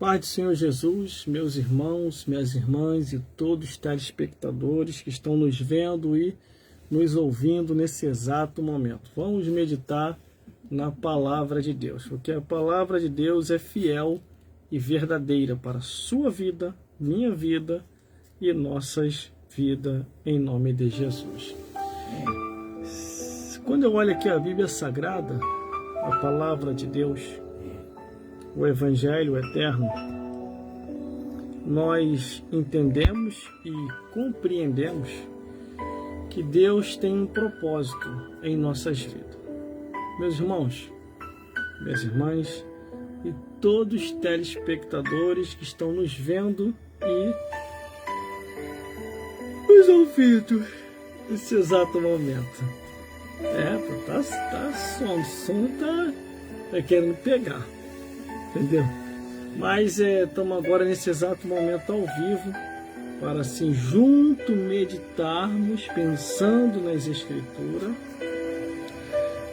Paz do Senhor Jesus, meus irmãos, minhas irmãs e todos os telespectadores que estão nos vendo e nos ouvindo nesse exato momento. Vamos meditar na palavra de Deus, porque a palavra de Deus é fiel e verdadeira para a sua vida, minha vida e nossas vidas, em nome de Jesus. Quando eu olho aqui a Bíblia Sagrada, a palavra de Deus, o Evangelho eterno, nós entendemos e compreendemos que Deus tem um propósito em nossas vidas. Meus irmãos, minhas irmãs e todos os telespectadores que estão nos vendo e nos ouvindo nesse exato momento. O som tá querendo pegar. Entendeu? Mas estamos agora nesse exato momento ao vivo para assim junto meditarmos, pensando nas Escrituras,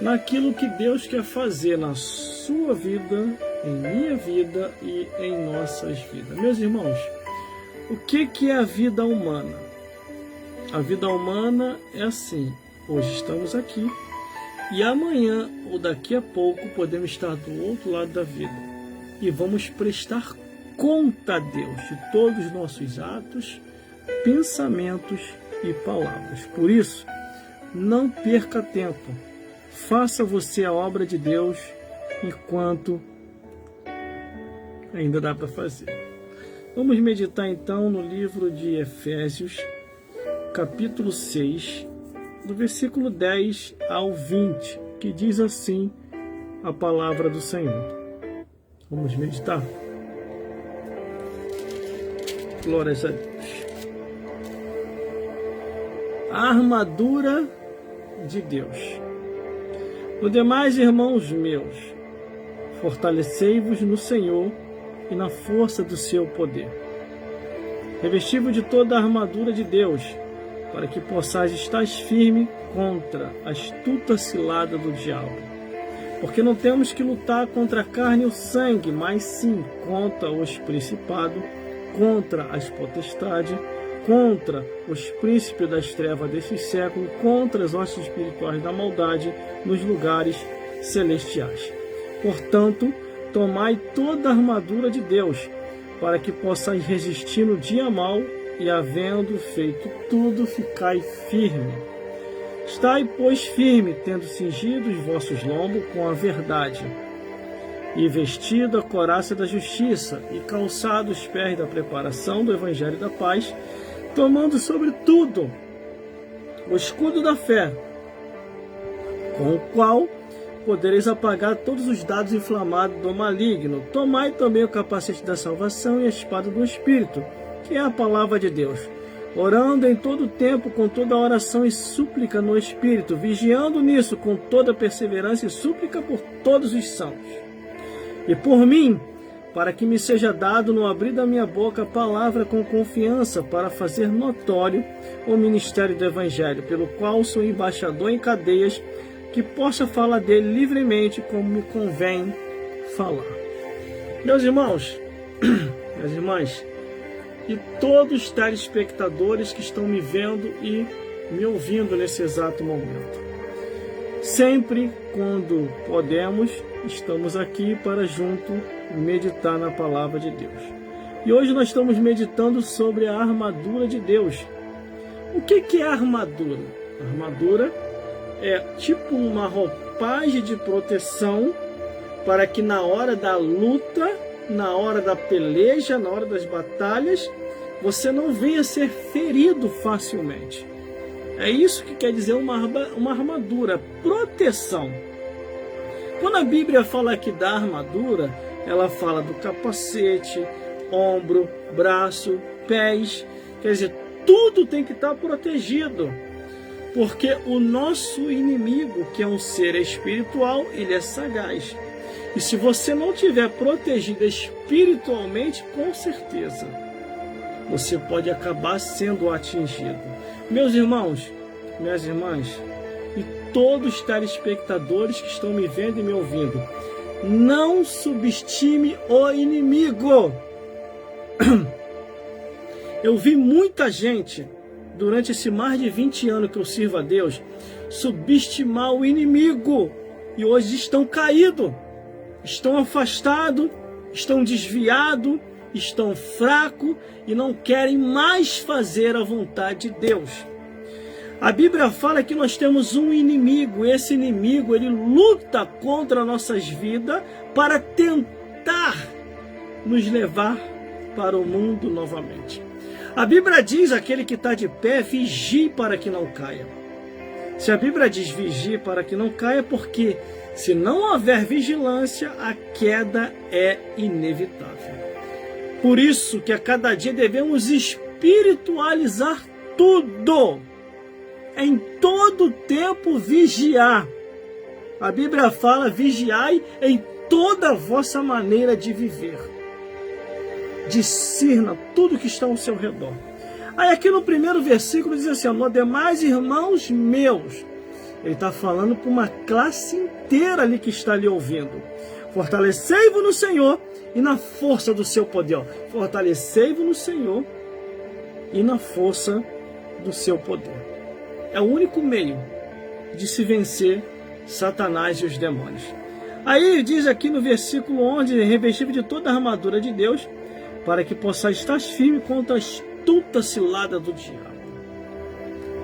naquilo que Deus quer fazer na sua vida, em minha vida e em nossas vidas. Meus irmãos, o que é a vida humana? A vida humana é assim: hoje estamos aqui e amanhã ou daqui a pouco podemos estar do outro lado da vida. E vamos prestar conta a Deus de todos os nossos atos, pensamentos e palavras. Por isso, não perca tempo. Faça você a obra de Deus enquanto ainda dá para fazer. Vamos meditar então no livro de Efésios, capítulo 6, do versículo 10 ao 20, que diz assim a palavra do Senhor. Vamos meditar? Glórias a Deus. A armadura de Deus. No demais, irmãos meus, fortalecei-vos no Senhor e na força do seu poder. Revesti-vos de toda a armadura de Deus, para que possais estar firme contra a astuta cilada do diabo. Porque não temos que lutar contra a carne e o sangue, mas sim contra os principados, contra as potestades, contra os príncipes das trevas deste século, contra as hostes espirituais da maldade nos lugares celestiais. Portanto, tomai toda a armadura de Deus, para que possais resistir no dia mau e, havendo feito tudo, ficai firme. Estai, pois, firme, tendo cingido os vossos lombos com a verdade, e vestido a couraça da justiça, e calçado os pés da preparação do Evangelho da paz, tomando sobretudo o escudo da fé, com o qual podereis apagar todos os dardos inflamados do maligno. Tomai também o capacete da salvação e a espada do Espírito, que é a palavra de Deus, orando em todo tempo com toda oração e súplica no Espírito, vigiando nisso com toda perseverança e súplica por todos os santos. E por mim, para que me seja dado no abrir da minha boca a palavra com confiança, para fazer notório o ministério do Evangelho, pelo qual sou embaixador em cadeias, que possa falar dele livremente como me convém falar. Meus irmãos, minhas irmãs, e todos os telespectadores que estão me vendo e me ouvindo nesse exato momento. Sempre quando podemos, estamos aqui para junto meditar na palavra de Deus. E hoje nós estamos meditando sobre a armadura de Deus. O que é a armadura? A armadura é tipo uma roupagem de proteção para que na hora da luta, na hora da peleja, na hora das batalhas, você não venha ser ferido facilmente. É isso que quer dizer uma armadura, proteção. Quando a Bíblia fala aqui da armadura, ela fala do capacete, ombro, braço, pés. Quer dizer, tudo tem que estar protegido. Porque o nosso inimigo, que é um ser espiritual, ele é sagaz. E se você não tiver protegido espiritualmente, com certeza você pode acabar sendo atingido. Meus irmãos, minhas irmãs, e todos os telespectadores que estão me vendo e me ouvindo, Não subestime o inimigo. Eu vi muita gente, durante esse mais de 20 anos que eu sirvo a Deus, subestimar o inimigo. E hoje estão caídos, estão afastados, estão desviados, estão fracos e não querem mais fazer a vontade de Deus. A Bíblia fala que nós temos um inimigo. Esse inimigo, ele luta contra nossas vidas para tentar nos levar para o mundo novamente. A Bíblia diz, aquele que está de pé, vigie para que não caia. Se a Bíblia diz vigie para que não caia, porque se não houver vigilância, a queda é inevitável. Por isso que a cada dia devemos espiritualizar tudo. Em todo tempo vigiar. A Bíblia fala, vigiai em toda a vossa maneira de viver. Discirna tudo que está ao seu redor. Aí aqui no primeiro versículo diz assim, no demais, irmãos meus. Ele está falando para uma classe inteira ali que está ali ouvindo. Fortalecei-vos no Senhor e na força do seu poder. Fortalecei-vos no Senhor e na força do seu poder. É o único meio de se vencer Satanás e os demônios. Aí diz aqui no versículo 11, revestido de toda a armadura de Deus, para que possais estar firme contra a astuta cilada do diabo.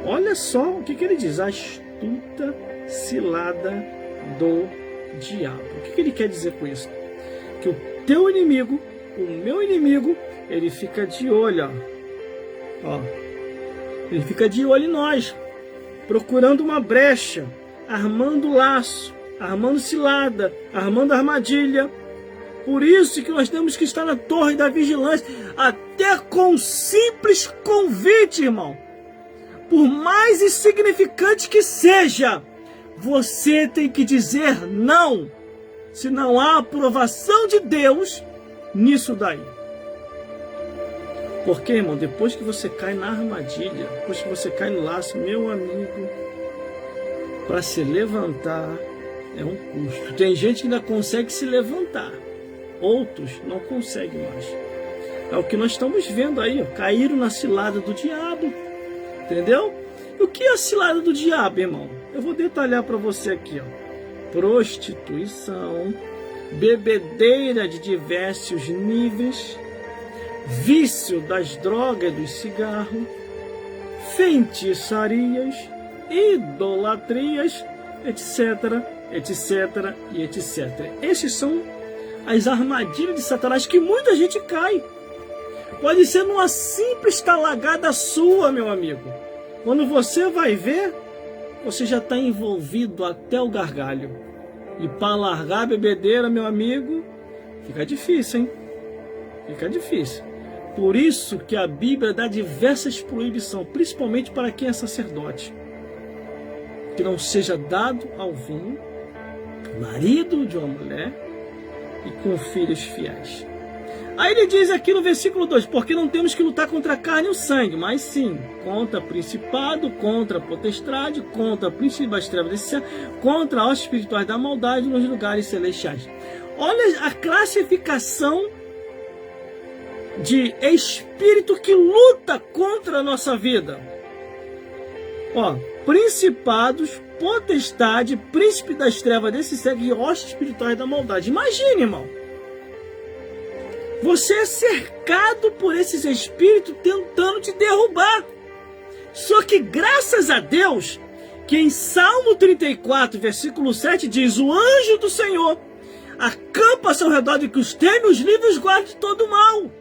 Olha só o que ele diz, a astuta cilada do diabo. O que ele quer dizer com isso? Que o teu inimigo, o meu inimigo, ele fica de olho, ó. Ele fica de olho em nós, procurando uma brecha, armando laço, armando cilada, armando armadilha. Por isso que nós temos que estar na torre da vigilância, até com um simples convite, irmão. Por mais insignificante que seja, você tem que dizer não, se não há aprovação de Deus nisso daí. Porque, irmão, depois que você cai na armadilha, depois que você cai no laço, meu amigo, para se levantar é um custo. Tem gente que ainda consegue se levantar, outros não conseguem mais. É o que nós estamos vendo aí, ó, caíram na cilada do diabo, entendeu? E o que é a cilada do diabo, irmão? Eu vou detalhar para você aqui, ó. Prostituição, bebedeira de diversos níveis, vício das drogas e dos cigarros, feitiçarias, idolatrias, etc, etc e etc. Esses são as armadilhas de Satanás que muita gente cai. Pode ser numa simples talagada sua, meu amigo. Quando você vai ver, você já está envolvido até o gargalho. E para largar a bebedeira, meu amigo, fica difícil, hein? Fica difícil. Por isso que a Bíblia dá diversas proibições, principalmente para quem é sacerdote. Que não seja dado ao vinho, marido de uma mulher e com filhos fiéis. Aí ele diz aqui no versículo 2, porque não temos que lutar contra a carne e o sangue, mas sim contra principado, contra a potestade, contra príncipe das trevas desse céu, contra os espirituais da maldade nos lugares celestiais. Olha a classificação de espírito que luta contra a nossa vida. Ó, principados, potestade, príncipe das trevas desse século e hostes espirituais da maldade. Imagine, irmão. Você é cercado por esses espíritos tentando te derrubar. Só que graças a Deus, que em Salmo 34, versículo 7 diz, o anjo do Senhor acampa ao seu redor de que os teme, os livre e os guarda de todo mal.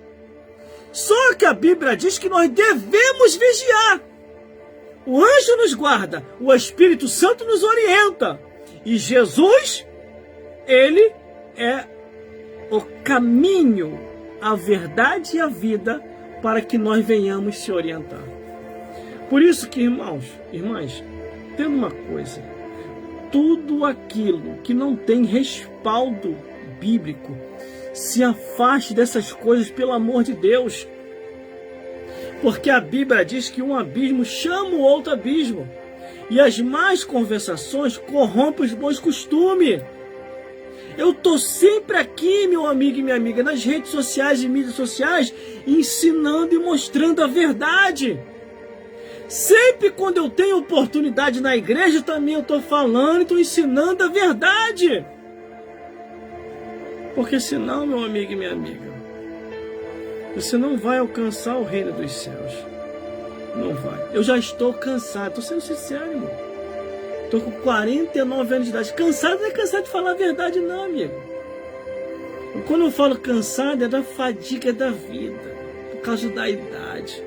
Só que a Bíblia diz que nós devemos vigiar. O anjo nos guarda, o Espírito Santo nos orienta. E Jesus, ele é o caminho, a verdade e a vida para que nós venhamos se orientar. Por isso que, irmãos, irmãs, tem uma coisa. Tudo aquilo que não tem respaldo bíblico, se afaste dessas coisas, pelo amor de Deus. Porque a Bíblia diz que um abismo chama o outro abismo. E as más conversações corrompem os bons costumes. Eu estou sempre aqui, meu amigo e minha amiga, nas redes sociais e mídias sociais, ensinando e mostrando a verdade. Sempre quando eu tenho oportunidade na igreja, também eu estou falando e estou ensinando a verdade. Porque senão, meu amigo e minha amiga, você não vai alcançar o reino dos céus. Não vai. Eu já estou cansado, estou sendo sincero, irmão. Estou com 49 anos de idade. Cansado não é cansado de falar a verdade, não, amigo. Quando eu falo cansado, é da fadiga da vida, por causa da idade.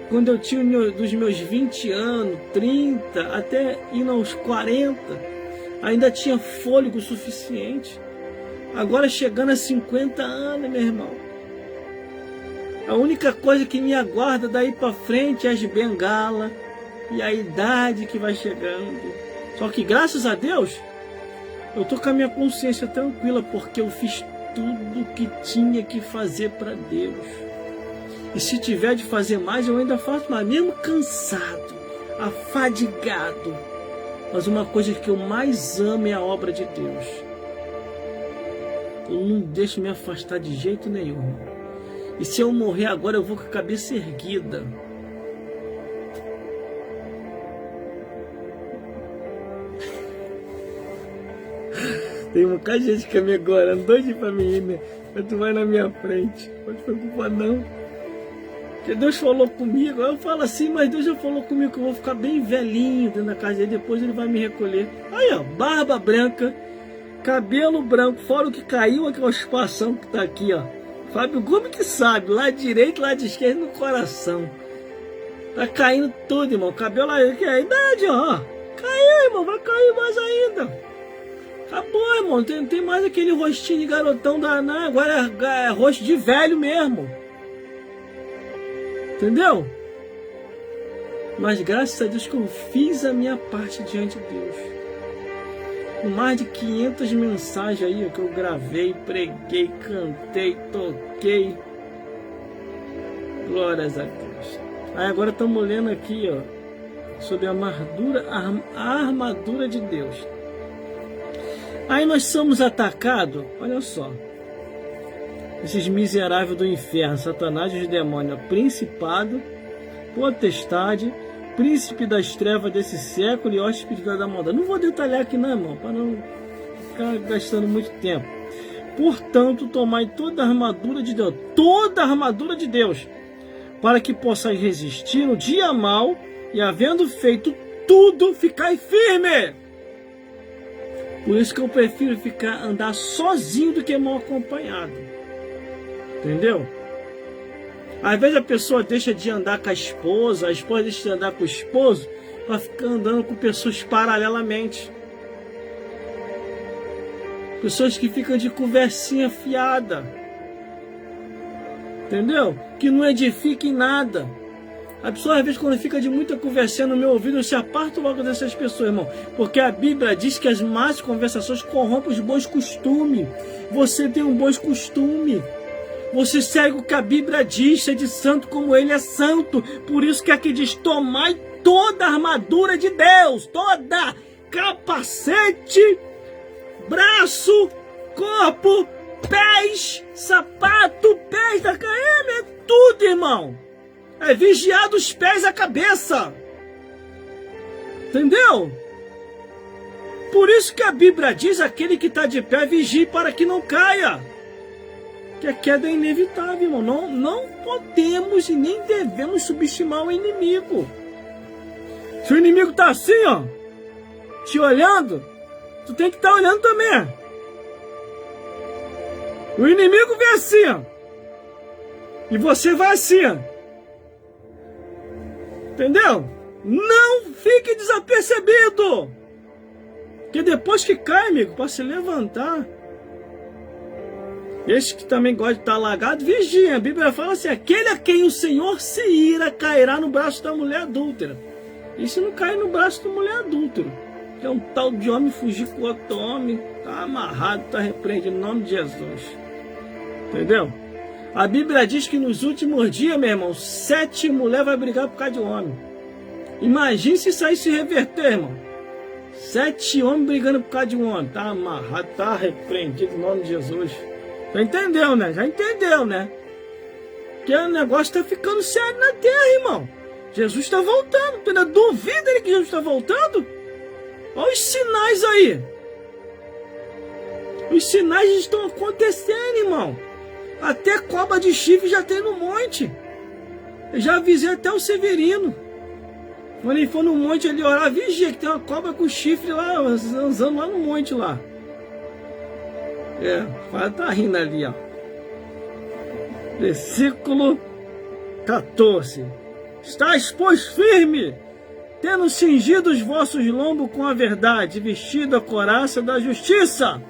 Quando eu tinha dos meus 20 anos, 30, até indo aos 40, ainda tinha fôlego suficiente. Agora chegando a 50 anos, meu irmão, a única coisa que me aguarda daí para frente é as bengalas e a idade que vai chegando. Só que graças a Deus, eu tô com a minha consciência tranquila, porque eu fiz tudo o que tinha que fazer para Deus. E se tiver de fazer mais, eu ainda faço mais, mesmo cansado, afadigado. Mas uma coisa que eu mais amo é a obra de Deus. Eu não deixo me afastar de jeito nenhum. E se eu morrer agora, eu vou com a cabeça erguida. Tem um bocado de gente que me agora, doido pra mim, né? Mas tu vai na minha frente. Não te preocupa não. Porque Deus falou comigo. Eu falo assim, mas Deus já falou comigo que eu vou ficar bem velhinho dentro da casa dele. Depois ele vai me recolher. Aí, ó, barba branca, cabelo branco, fora o que caiu, aquela espação que tá aqui, ó. Fábio Gomes que sabe, lado direito, lado esquerdo, no coração. Tá caindo tudo, irmão. Cabelo aí, que é a idade, ó. Caiu, irmão, vai cair mais ainda. Acabou, irmão. Não tem mais aquele rostinho de garotão da Ana. Agora é rosto de velho mesmo. Entendeu? Mas graças a Deus que eu fiz a minha parte diante de Deus. Com mais de 500 mensagens aí que eu gravei, preguei, cantei, toquei. Glórias a Deus. Aí agora estamos lendo aqui, ó, sobre a armadura de Deus. Aí nós somos atacados, olha só, esses miseráveis do inferno, Satanás e os demônios, principado, potestade, príncipe das trevas desse século e hóspede da maldade. Não vou detalhar aqui não, irmão, para não ficar gastando muito tempo. Portanto, tomai toda a armadura de Deus, para que possais resistir no dia mau e, havendo feito tudo, ficai firme. Por isso que eu prefiro andar sozinho do que mal acompanhado. Entendeu? Às vezes a pessoa deixa de andar com a esposa deixa de andar com o esposo, para ficar andando com pessoas paralelamente. Pessoas que ficam de conversinha fiada. Entendeu? Que não edifica em nada. A pessoa, às vezes, quando fica de muita conversinha no meu ouvido, eu se aparto logo dessas pessoas, irmão. Porque a Bíblia diz que as más conversações corrompem os bons costumes. Você tem um bom costume. Você segue o que a Bíblia diz, ser de santo como ele é santo. Por isso que aqui diz, tomai toda a armadura de Deus. Toda. Capacete, braço, corpo, pés, sapato, pés da caema, é tudo, irmão. É vigiar dos pés à cabeça. Entendeu? Por isso que a Bíblia diz, aquele que está de pé, vigie para que não caia. Que a queda é inevitável, irmão. Não podemos e nem devemos subestimar o inimigo. Se o inimigo está assim, ó, te olhando, tu tem que estar olhando também. O inimigo vem assim, ó, e você vai assim, ó. Entendeu? Não fique desapercebido. Porque depois que cai, amigo, para se levantar. Este que também gosta de estar alagado, vigia. A Bíblia fala assim, aquele a quem o Senhor se ira cairá no braço da mulher adúltera. E se não cair no braço da mulher adúltera, que é um tal de homem fugir com outro homem, tá amarrado, tá repreendido em nome de Jesus. Entendeu? A Bíblia diz que nos últimos dias, meu irmão, 7 mulheres vão brigar por causa de homem. Imagine se isso aí se reverter, irmão. 7 homens brigando por causa de um homem. Tá amarrado, tá repreendido em nome de Jesus. Já entendeu, né? Já entendeu, né? Que o negócio tá ficando sério na terra, irmão. Jesus está voltando. Tu ainda duvida ele que Jesus está voltando? Olha os sinais aí. Os sinais estão acontecendo, irmão. Até cobra de chifre já tem no monte. Eu já avisei até o Severino. Quando ele for no monte ali orar, vigia que tem uma cobra com chifre lá, andando lá no monte lá. Vai tá rindo ali, ó. Versículo 14. Estais, pois, firme, tendo cingido os vossos lombos com a verdade, vestido a couraça da justiça,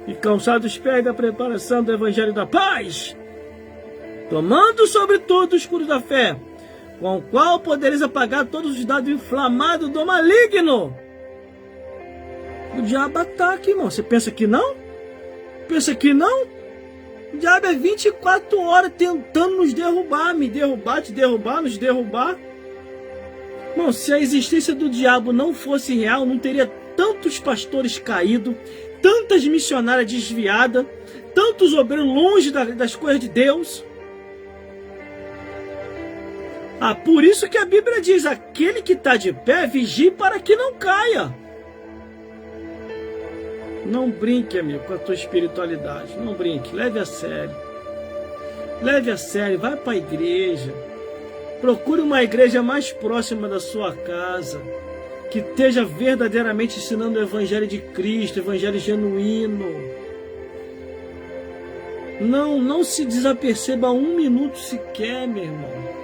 e calçado os pés da preparação do evangelho da paz, tomando sobretudo o escudo da fé, com o qual podereis apagar todos os dados inflamados do maligno. O diabo ataca, irmão. Você pensa que não? Pensa que não? O diabo é 24 horas tentando nos derrubar, me derrubar, te derrubar, nos derrubar. Irmão, se a existência do diabo não fosse real, não teria tantos pastores caídos, tantas missionárias desviadas, tantos obreiros longe das coisas de Deus. Por isso que a Bíblia diz, aquele que está de pé, vigie para que não caia. Não brinque, amigo, com a tua espiritualidade. Não brinque, leve a sério. Leve a sério, vai para a igreja. Procure uma igreja mais próxima da sua casa, que esteja verdadeiramente ensinando o Evangelho de Cristo, o Evangelho genuíno. Não se desaperceba um minuto sequer, meu irmão.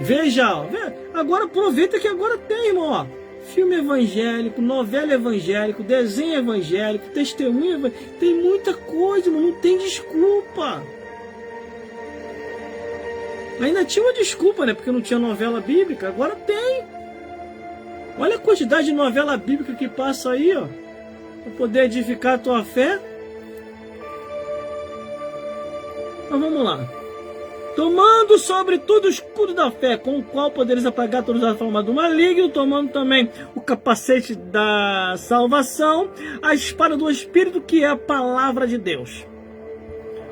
Veja, ó, agora aproveita que agora tem, irmão, ó, filme evangélico, novela evangélico, desenho evangélico, testemunho evangélico, tem muita coisa, irmão, não tem desculpa. Ainda tinha uma desculpa, né, porque não tinha novela bíblica, agora tem. Olha a quantidade de novela bíblica que passa aí, ó, para poder edificar a tua fé. Então vamos lá. Tomando sobretudo o escudo da fé, com o qual poderes apagar todas as formas do maligno, tomando também o capacete da salvação, a espada do Espírito, que é a palavra de Deus.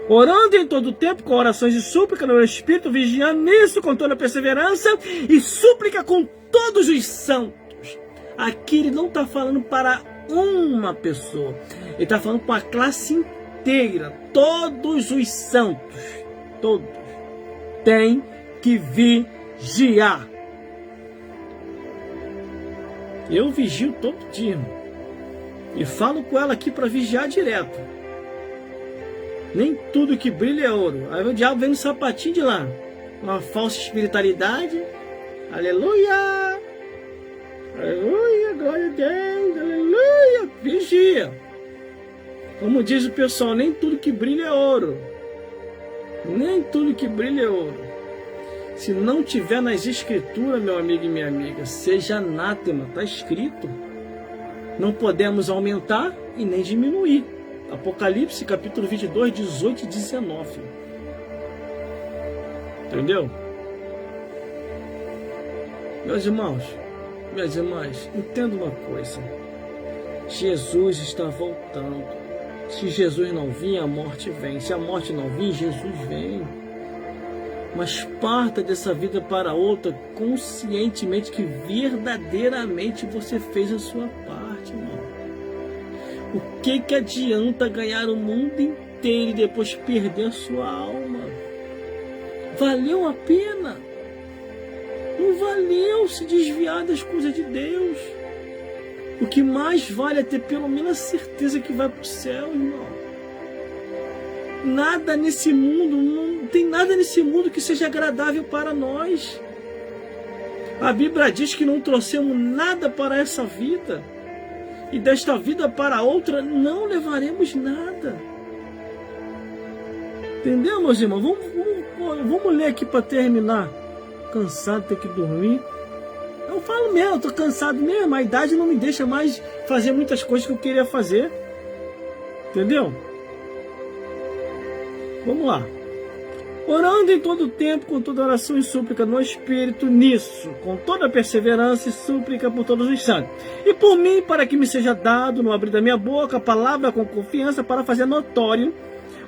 Orando em todo o tempo, com orações e súplica no Espírito, vigiando nisso com toda a perseverança e súplica com todos os santos. Aqui ele não está falando para uma pessoa, ele está falando para a classe inteira, todos os santos, todos. Tem que vigiar. Eu vigio todo dia. E falo com ela aqui para vigiar direto. Nem tudo que brilha é ouro. Aí o diabo vem no sapatinho de lá. Uma falsa espiritualidade. Aleluia. Aleluia. Glória a Deus. Aleluia. Vigia. Como diz o pessoal, nem tudo que brilha é ouro. Nem tudo que brilha é ouro. Se não tiver nas escrituras, meu amigo e minha amiga, seja anátema, está escrito. Não podemos aumentar e nem diminuir. Apocalipse capítulo 22, 18 e 19. Entendeu? Meus irmãos, minhas irmãs, entenda uma coisa. Jesus está voltando. Se Jesus não vir, a morte vem. Se a morte não vir, Jesus vem. Mas parta dessa vida para outra conscientemente que verdadeiramente você fez a sua parte, irmão. O que adianta ganhar o mundo inteiro e depois perder a sua alma? Valeu a pena? Não valeu se desviar das coisas de Deus. O que mais vale é ter pelo menos a certeza que vai para o céu, irmão. Nada nesse mundo, não tem nada nesse mundo que seja agradável para nós. A Bíblia diz que não trouxemos nada para essa vida. E desta vida para outra não levaremos nada. Entendeu, meus irmãos? Vamos ler aqui para terminar. Cansado, ter que dormir. Eu falo mesmo, eu tô cansado mesmo, a idade não me deixa mais fazer muitas coisas que eu queria fazer. Entendeu? Vamos lá. orando em todo o tempo, com toda oração e súplica no Espírito, nisso, com toda perseverança e súplica por todos os santos. E por mim, para que me seja dado, no abrir da minha boca, a palavra com confiança, para fazer notório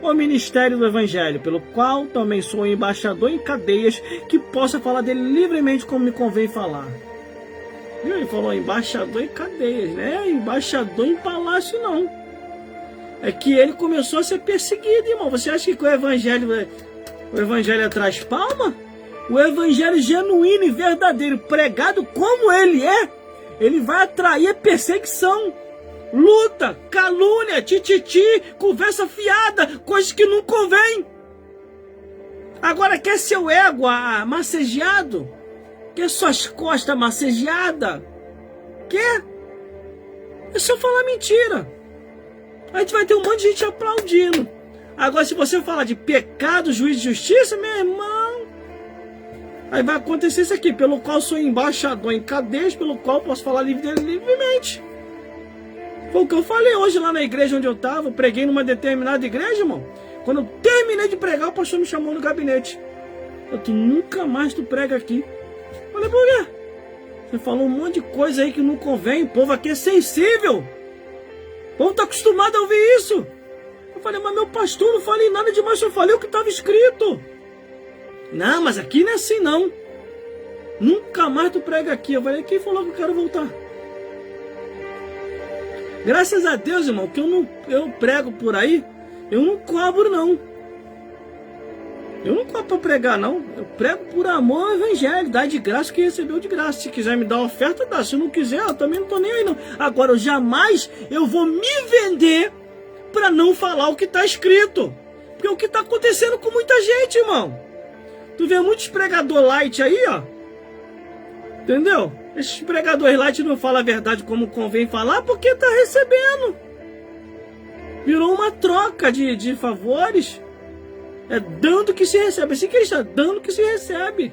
o ministério do Evangelho, pelo qual também sou embaixador em cadeias, que possa falar dele livremente como me convém falar. Viu? Ele falou embaixador em cadeias, né? Embaixador em palácio, não. É que ele começou a ser perseguido, irmão. Você acha que o Evangelho é traz palma? O Evangelho genuíno e verdadeiro, pregado como ele é, ele vai atrair perseguição, luta, calúnia, tititi, conversa fiada, coisas que não convém. Agora, quer seu ego massageado? Quer suas costas massageadas? Quer? É só falar mentira. A gente vai ter um monte de gente aplaudindo. Agora, se você falar de pecado, juízo e justiça, meu irmão, aí vai acontecer isso aqui, pelo qual sou embaixador em cadeias, pelo qual posso falar livremente. Foi o que eu falei hoje lá na igreja onde eu estava. Eu preguei numa determinada igreja, irmão. Quando eu terminei de pregar, o pastor me chamou no gabinete. Tu nunca mais tu prega aqui. Eu falei, por quê? Você falou um monte de coisa aí que não convém. O povo aqui é sensível. O povo está acostumado a ouvir isso. Eu falei, mas meu pastor, não falei nada demais, eu falei o que estava escrito. Não, mas aqui não é assim não. Nunca mais tu prega aqui. Eu falei, quem falou que eu quero voltar? Graças a Deus, irmão, que eu prego por aí, eu não cobro não. Eu não cobro para pregar não. Eu prego por amor ao Evangelho. Dá de graça quem recebeu de graça. Se quiser me dar oferta, dá. Se não quiser, eu também não tô nem aí não. Agora, eu vou me vender para não falar o que está escrito. Porque é o que está acontecendo com muita gente, irmão. Tu vê muitos pregadores light aí, ó. Entendeu? Esses pregadores light não falam a verdade como convém falar porque está recebendo. Virou uma troca de favores. É dando que se recebe. Assim que ele está dando que se recebe.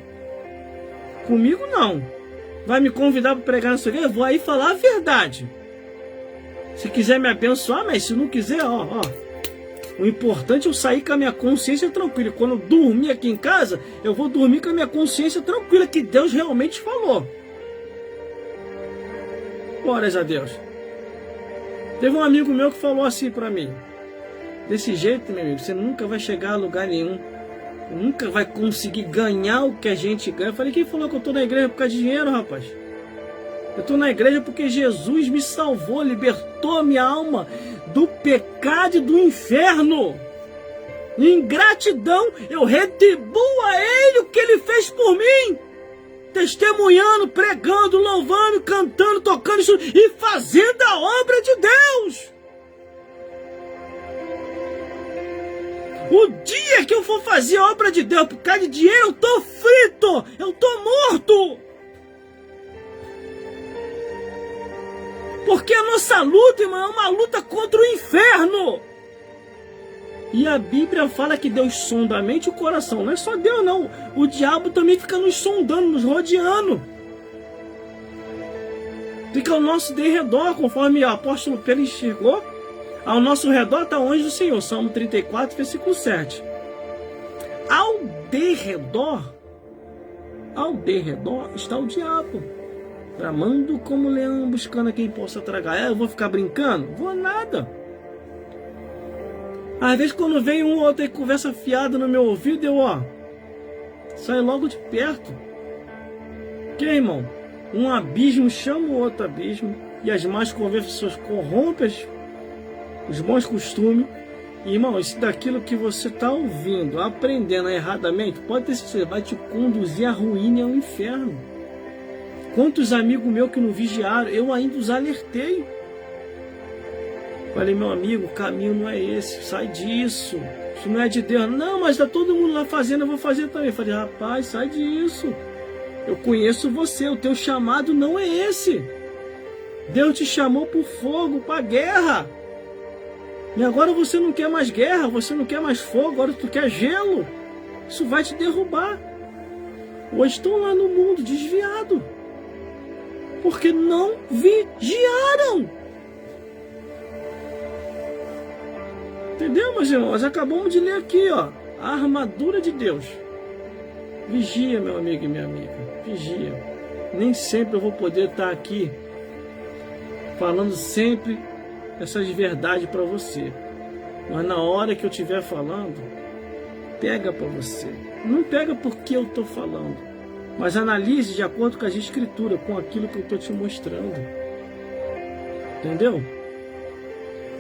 Comigo não. Vai me convidar para pregar na sua igreja? Eu vou aí falar a verdade. Se quiser me abençoar, mas se não quiser, ó. O importante é eu sair com a minha consciência tranquila. Quando eu dormir aqui em casa, eu vou dormir com a minha consciência tranquila que Deus realmente falou. Glórias a Deus. Teve um amigo meu que falou assim para mim. Desse jeito, meu amigo, você nunca vai chegar a lugar nenhum. Nunca vai conseguir ganhar o que a gente ganha. Eu falei, quem falou que eu tô na igreja por causa de dinheiro, rapaz? Eu tô na igreja porque Jesus me salvou, libertou minha alma do pecado e do inferno. Em gratidão, eu retribuo a Ele o que Ele fez por mim. Testemunhando, pregando, louvando, cantando, tocando e fazendo a obra de Deus. O dia que eu for fazer a obra de Deus por causa de dinheiro, eu tô frito, eu tô morto. Porque a nossa luta, irmão, é uma luta contra o inferno. E a Bíblia fala que Deus sonda a mente e o coração. Não é só Deus, não. O diabo também fica nos sondando, nos rodeando. Fica ao nosso derredor, conforme o apóstolo Pedro enxergou. Ao nosso redor está o anjo do Senhor. Salmo 34, versículo 7. Ao derredor está o diabo. Bramando como leão, buscando a quem possa tragar. Eu vou ficar brincando? Vou nada. Às vezes quando vem um ou outro e conversa fiada no meu ouvido, sai logo de perto. Que, irmão? Um abismo chama o outro abismo, e as más conversas corrompem os bons costumes. E, irmão, isso daquilo que você está ouvindo, aprendendo erradamente, pode ter certeza, vai te conduzir à ruína e ao inferno. Quantos amigos meus que não vigiaram, eu ainda os alertei. Falei, meu amigo, o caminho não é esse, sai disso. Isso não é de Deus. Não, mas está todo mundo lá fazendo, eu vou fazer também. Falei, rapaz, sai disso. Eu conheço você, o teu chamado não é esse. Deus te chamou para o fogo, para a guerra. E agora você não quer mais guerra, você não quer mais fogo, agora tu quer gelo. Isso vai te derrubar. Hoje estão lá no mundo desviados. Porque não vigiaram. Entendeu, meus irmãos? Acabamos de ler aqui, A armadura de Deus. Vigia, meu amigo e minha amiga. Vigia. Nem sempre eu vou poder estar aqui falando sempre essas verdades para você. Mas na hora que eu estiver falando, pega para você. Não pega porque eu estou falando, mas analise de acordo com as escrituras, com aquilo que eu estou te mostrando. Entendeu?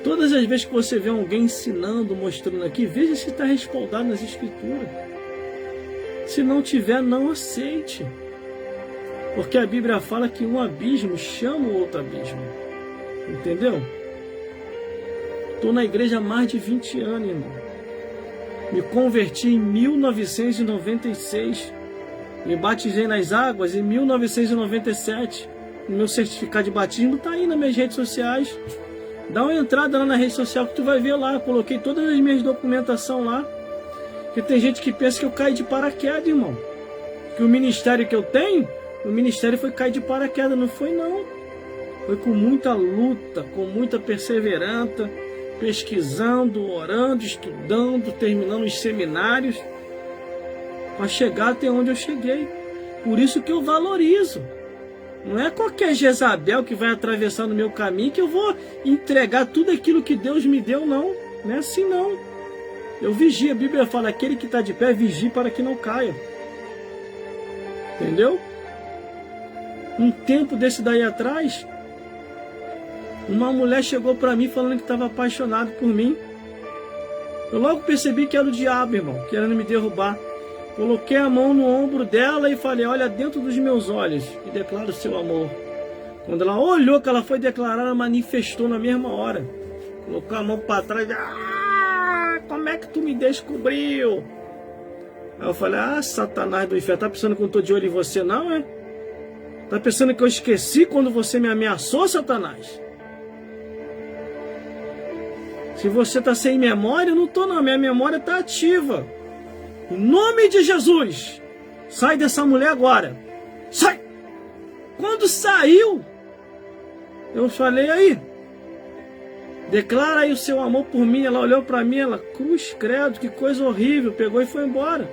Todas as vezes que você vê alguém ensinando, mostrando aqui, veja se está respaldado nas escrituras. Se não tiver, não aceite. Porque a Bíblia fala que um abismo chama o outro abismo. Entendeu? Estou na igreja há mais de 20 anos, irmão. Me converti em 1996. Me batizei nas águas em 1997. O meu certificado de batismo está aí nas minhas redes sociais. Dá uma entrada lá na rede social que tu vai ver lá. Eu coloquei todas as minhas documentação lá. Porque tem gente que pensa que eu caí de paraquedas, irmão. Que o ministério que eu tenho, o ministério foi cair de paraquedas. Não foi, não. Foi com muita luta, com muita perseverança, pesquisando, orando, estudando, terminando os seminários, para chegar até onde eu cheguei. Por isso que eu valorizo. Não é qualquer Jezabel que vai atravessar no meu caminho que eu vou entregar tudo aquilo que Deus me deu, não. Não é assim, não. Eu vigio. A Bíblia fala, aquele que está de pé, vigie para que não caia. Entendeu? Um tempo desse daí atrás, uma mulher chegou para mim falando que estava apaixonada por mim. Eu logo percebi que era o diabo, irmão, querendo me derrubar. Coloquei a mão no ombro dela e falei, olha dentro dos meus olhos e declaro o seu amor. Quando ela olhou que ela foi declarar, ela manifestou na mesma hora. Colocou a mão para trás e... como é que tu me descobriu? Aí eu falei, Satanás do inferno, tá pensando que eu estou de olho em você não, é? Tá pensando que eu esqueci quando você me ameaçou, Satanás? Se você está sem memória, eu não estou não. Minha memória está ativa. Em nome de Jesus, sai dessa mulher agora. Sai! Quando saiu, eu falei, aí, declara aí o seu amor por mim. Ela olhou para mim, ela, cruz credo, que coisa horrível. Pegou e foi embora.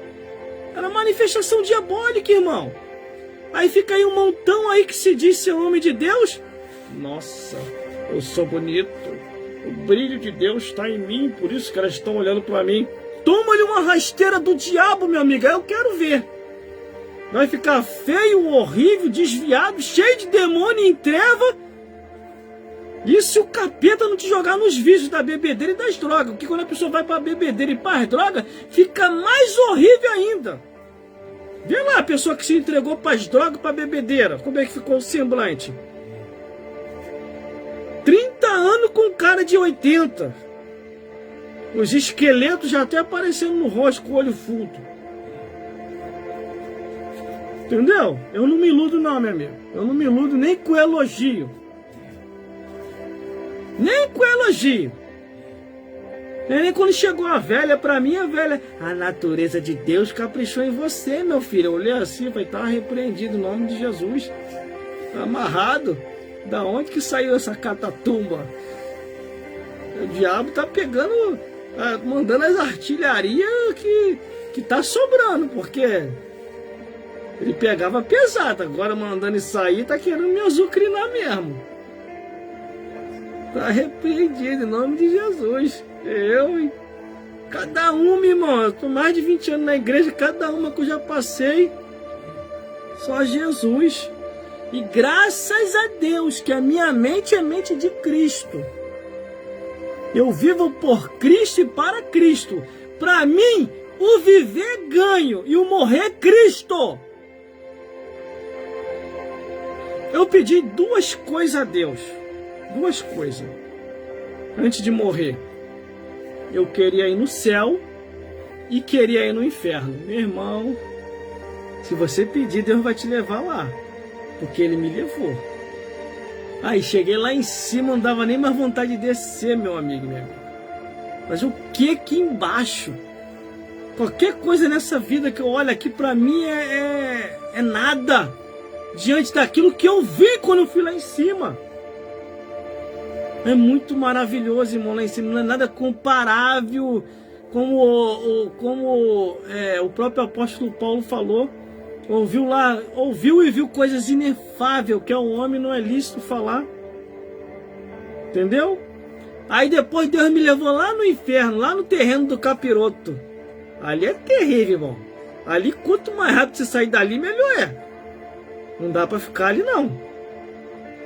Era manifestação diabólica, irmão. Aí fica aí um montão aí que se diz ser homem de Deus. Nossa, eu sou bonito. O brilho de Deus está em mim, por isso que elas estão olhando para mim. Toma-lhe uma rasteira do diabo, meu amigo, eu quero ver. Vai ficar feio, horrível, desviado, cheio de demônio em treva. E se o capeta não te jogar nos vícios da bebedeira e das drogas? Porque quando a pessoa vai para a bebedeira e para as drogas, fica mais horrível ainda. Vê lá a pessoa que se entregou para as drogas, para a bebedeira. Como é que ficou o semblante? 30 anos com cara de 80. Os esqueletos já até aparecendo no rosto com o olho fundo. Entendeu? Eu não me iludo não, meu amigo. Eu não me iludo nem com elogio. Nem com elogio. Nem quando chegou a velha, pra mim a velha, a natureza de Deus caprichou em você, meu filho. Eu olhei assim, vai estar repreendido em nome de Jesus. Tá amarrado. Da onde que saiu essa catatumba? O diabo tá pegando, mandando as artilharias que tá sobrando, porque ele pegava pesado, agora mandando isso aí, tá querendo me azucrinar mesmo. Tá repreendido em nome de Jesus. Hein? Cada uma, irmão, eu tô mais de 20 anos na igreja, cada uma que eu já passei, só Jesus. E graças a Deus que a minha mente é a mente de Cristo. Eu vivo por Cristo e para Cristo. Para mim, o viver é ganho e o morrer é Cristo. Eu pedi duas coisas a Deus. Duas coisas. Antes de morrer. Eu queria ir no céu e queria ir no inferno. Meu irmão, se você pedir, Deus vai te levar lá. Porque ele me levou. Aí cheguei lá em cima, não dava nem mais vontade de descer, meu amigo, minha amiga. Mas o que aqui embaixo? Qualquer coisa nessa vida que eu olho aqui, pra mim é nada. Diante daquilo que eu vi quando eu fui lá em cima. É muito maravilhoso, irmão, lá em cima. Não é nada comparável como o próprio apóstolo Paulo falou, ouviu e viu coisas inefáveis, que ao homem não é lícito falar. Entendeu? Aí depois Deus me levou lá no inferno, lá no terreno do capiroto. Ali é terrível, irmão. Ali, quanto mais rápido você sair dali, melhor é. Não dá para ficar ali, não.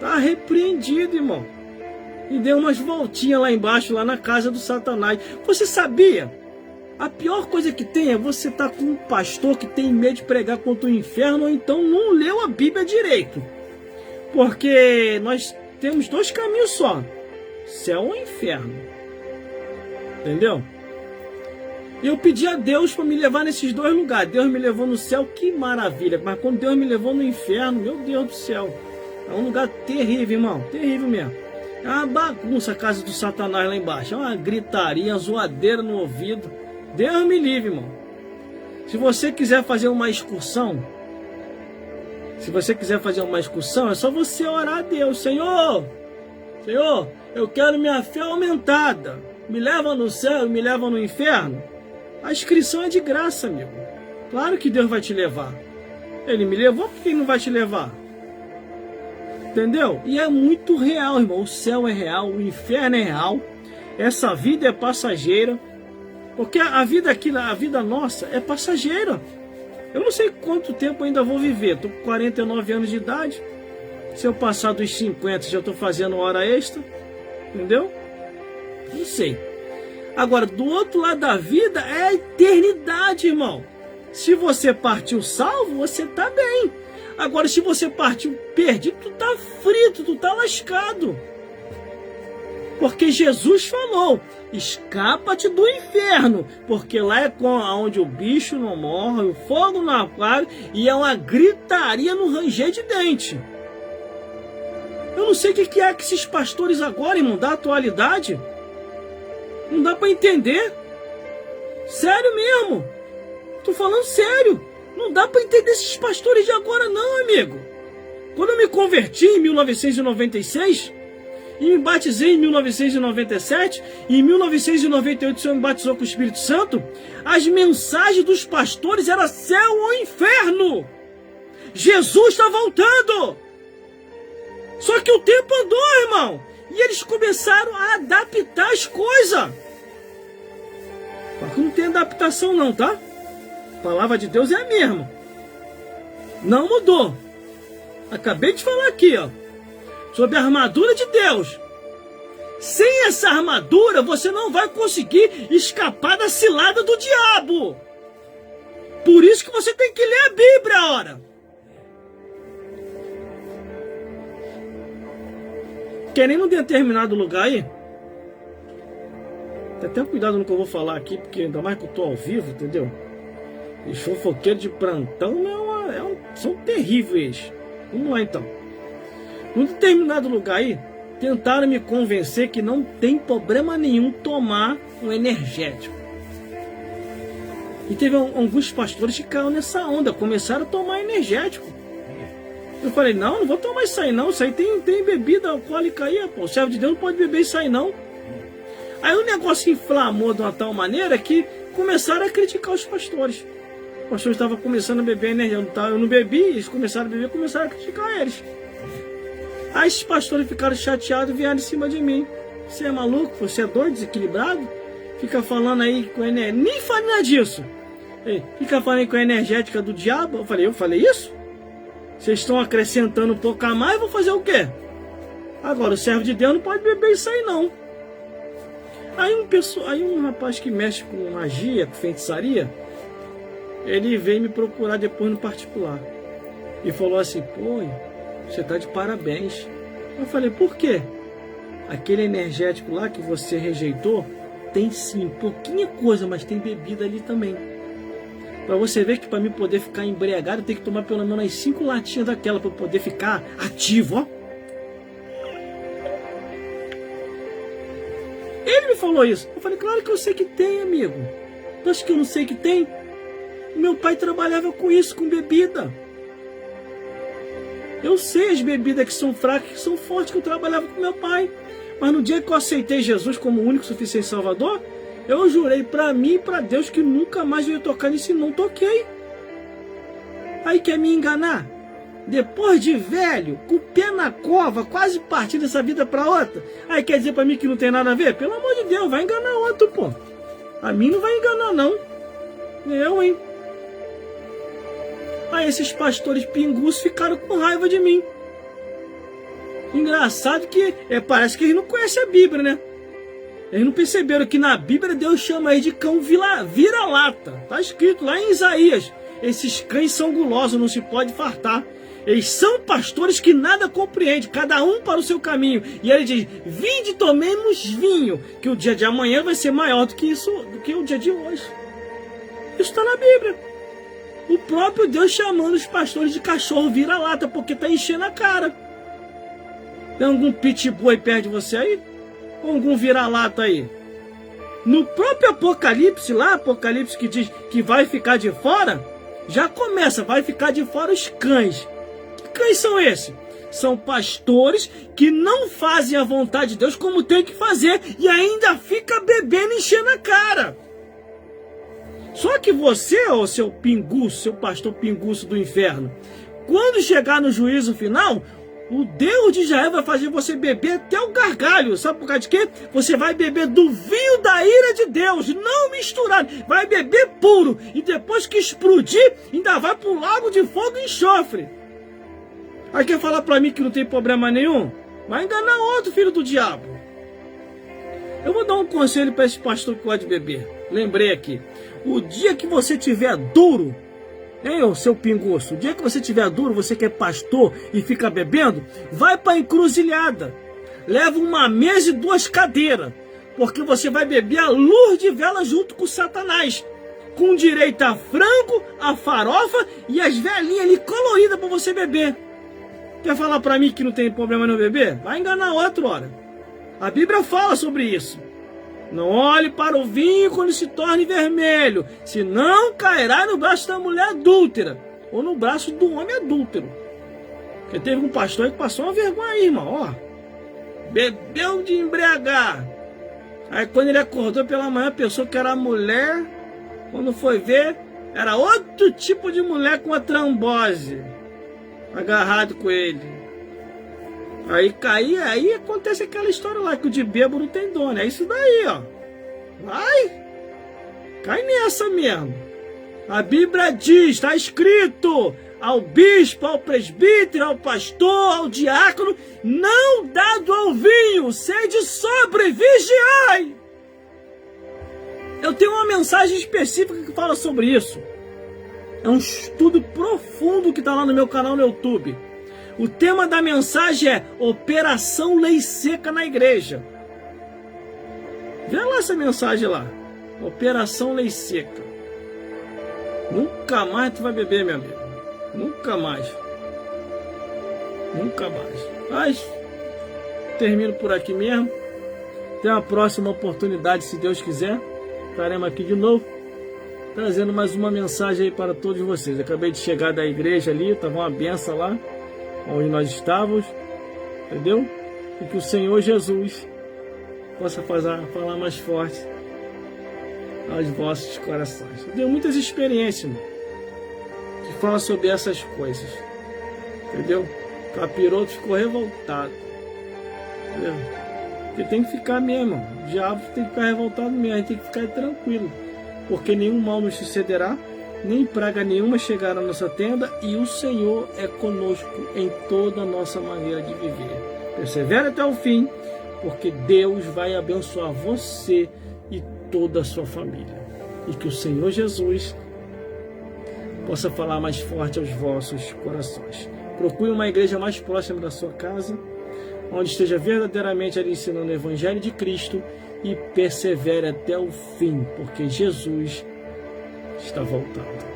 Tá repreendido, irmão. E deu umas voltinhas lá embaixo, lá na casa do Satanás. Você sabia? A pior coisa que tem é você estar com um pastor que tem medo de pregar contra o inferno, ou então não leu a Bíblia direito. Porque nós temos dois caminhos só: céu ou inferno. Entendeu? Eu pedi a Deus para me levar nesses dois lugares. Deus me levou no céu, que maravilha. Mas quando Deus me levou no inferno, meu Deus do céu, é um lugar terrível, irmão. Terrível mesmo. É uma bagunça a casa do Satanás lá embaixo. É uma gritaria, uma zoadeira no ouvido. Deus me livre, irmão. Se você quiser fazer uma excursão, é só você orar a Deus. Senhor, eu quero minha fé aumentada. Me leva no céu, me leva no inferno. A inscrição é de graça, amigo. Claro que Deus vai te levar. Ele me levou, por que ele não vai te levar? Entendeu? E é muito real, irmão. O céu é real, o inferno é real. Essa vida é passageira. Porque a vida aqui, a vida nossa, é passageira. Eu não sei quanto tempo ainda vou viver. Estou com 49 anos de idade. Se eu passar dos 50, já estou fazendo hora extra. Entendeu? Não sei. Agora, do outro lado da vida é a eternidade, irmão. Se você partiu salvo, você tá bem. Agora, se você partiu perdido, tu tá frito, tu tá lascado. Porque Jesus falou: escapa-te do inferno, porque lá é onde o bicho não morre, o fogo não apaga, e é uma gritaria no ranger de dente. Eu não sei o que é que esses pastores agora, irmão, da atualidade, não dá para entender. Sério mesmo. Tô falando sério. Não dá para entender esses pastores de agora não, amigo. Quando eu me converti em 1996 e me batizei em 1997, e em 1998 o Senhor me batizou com o Espírito Santo, as mensagens dos pastores eram céu ou inferno. Jesus está voltando. Só que o tempo andou, irmão. E eles começaram a adaptar as coisas. Mas não tem adaptação não, tá? A palavra de Deus é a mesma. Não mudou. Acabei de falar aqui, ó, sobre a armadura de Deus. Sem essa armadura, você não vai conseguir escapar da cilada do diabo. Por isso que você tem que ler a Bíblia, ora. Querendo um determinado lugar aí, tem até cuidado no que eu vou falar aqui, porque ainda mais que eu tô ao vivo, entendeu? E fofoqueiro de plantão são terríveis. Vamos lá então. Num determinado lugar aí, tentaram me convencer que não tem problema nenhum tomar um energético. E teve alguns pastores que caíram nessa onda, começaram a tomar energético. Eu falei, não vou tomar isso aí não. Isso aí tem bebida alcoólica aí, pô. O servo de Deus não pode beber isso aí não. Aí o negócio inflamou de uma tal maneira que começaram a criticar os pastores. Os pastores estavam começando a beber energia. Eu não bebi, eles começaram a beber, começaram a criticar eles. Aí esses pastores ficaram chateados e vieram em cima de mim. Você é maluco? Você é doido, desequilibrado? Fica falando aí com energética. Nem falei nada disso. Fica falando aí com a energética do diabo. Eu falei isso? Vocês estão acrescentando um pouco a mais, vou fazer o quê? Agora, o servo de Deus não pode beber isso aí, não. Aí um rapaz que mexe com magia, com feitiçaria, ele veio me procurar depois no particular. E falou assim, pô, você tá de parabéns. Eu falei, por quê? Aquele energético lá que você rejeitou, tem sim, pouquinha coisa, mas tem bebida ali também. Pra você ver que para mim poder ficar embriagado, eu tenho que tomar pelo menos umas 5 latinhas daquela para poder ficar ativo, ó. Ele me falou isso. Eu falei, claro que eu sei que tem, amigo. Tu acha que eu não sei que tem? Meu pai trabalhava com isso, com bebida. Eu sei as bebidas que são fracas, que são fortes, que eu trabalhava com meu pai. Mas no dia que eu aceitei Jesus como o único suficiente Salvador, Eu jurei para mim e para Deus que nunca mais eu ia tocar nisso e não toquei. Aí quer me enganar? Depois de velho, com o pé na cova, quase partindo dessa vida para outra, aí quer dizer para mim que não tem nada a ver? Pelo amor de Deus, vai enganar outro, pô. A mim não vai enganar, não. Eu, hein? Aí esses pastores pingus ficaram com raiva de mim. Engraçado que parece que eles não conhecem a Bíblia, né? Eles não perceberam que na Bíblia Deus chama eles de cão vira-lata. Tá escrito lá em Isaías. Esses cães são gulosos, não se pode fartar. Eles são pastores que nada compreendem, cada um para o seu caminho. E ele diz, vinde, tomemos vinho, que o dia de amanhã vai ser maior do que o dia de hoje. Isso está na Bíblia. O próprio Deus chamando os pastores de cachorro vira-lata, porque está enchendo a cara. Tem algum pitbull aí perto de você aí? Ou algum vira-lata aí? No próprio Apocalipse lá, Apocalipse que diz que vai ficar de fora, já começa, vai ficar de fora os cães. Que cães são esses? São pastores que não fazem a vontade de Deus como tem que fazer e ainda fica bebendo e enchendo a cara. Só que você, ô seu pinguço, seu pastor pinguço do inferno, quando chegar no juízo final, o Deus de Israel vai fazer você beber até o gargalho. Sabe por causa de quê? Você vai beber do vinho da ira de Deus, não misturado. Vai beber puro. E depois que explodir, ainda vai para o lago de fogo e enxofre. Aí quer falar para mim que não tem problema nenhum? Vai enganar outro, filho do diabo. Eu vou dar um conselho para esse pastor que gosta de beber. Lembrei aqui. O dia que você tiver duro, hein, ô seu pinguço, o dia que você tiver duro, você que é pastor e fica bebendo, vai para a encruzilhada. Leva uma mesa e 2 cadeiras, porque você vai beber a luz de vela junto com Satanás, com direito a frango, a farofa e as velinhas ali coloridas para você beber. Quer falar para mim que não tem problema no beber? Vai enganar outro, hora. A Bíblia fala sobre isso. Não olhe para o vinho quando se torne vermelho, senão cairá no braço da mulher adúltera, ou no braço do homem adúltero. Porque teve um pastor aí que passou uma vergonha aí, irmão, ó. Bebeu de embriagar. Aí quando ele acordou pela manhã, pensou que era mulher. Quando foi ver, era outro tipo de mulher com a trombose agarrado com ele. Aí caía, aí acontece aquela história lá, que o de bêbado não tem dono. É isso daí, ó. Vai! Cai nessa mesmo. A Bíblia diz, está escrito, ao bispo, ao presbítero, ao pastor, ao diácono, não dado ao vinho, sede sobre, vigiai! Eu tenho uma mensagem específica que fala sobre isso. É um estudo profundo que está lá no meu canal no YouTube. O tema da mensagem é Operação Lei Seca na Igreja. Vê lá essa mensagem lá. Operação Lei Seca. Nunca mais tu vai beber, meu amigo. Nunca mais. Nunca mais. Mas termino por aqui mesmo. Até uma próxima oportunidade, se Deus quiser. Estaremos aqui de novo, trazendo mais uma mensagem aí para todos vocês. Acabei de chegar da igreja ali, estava uma benção lá, onde nós estávamos, entendeu? E que o Senhor Jesus possa falar mais forte aos vossos corações. Eu tenho muitas experiências, mano, que falam sobre essas coisas, entendeu? O capiroto ficou revoltado, entendeu? Porque tem que ficar mesmo, o diabo tem que ficar revoltado mesmo, a gente tem que ficar tranquilo, porque nenhum mal nos sucederá, nem praga nenhuma chegará à nossa tenda, e o Senhor é conosco em toda a nossa maneira de viver. Persevere até o fim, porque Deus vai abençoar você e toda a sua família. E que o Senhor Jesus possa falar mais forte aos vossos corações. Procure uma igreja mais próxima da sua casa, onde esteja verdadeiramente ali ensinando o Evangelho de Cristo, e persevere até o fim, porque Jesus está voltando.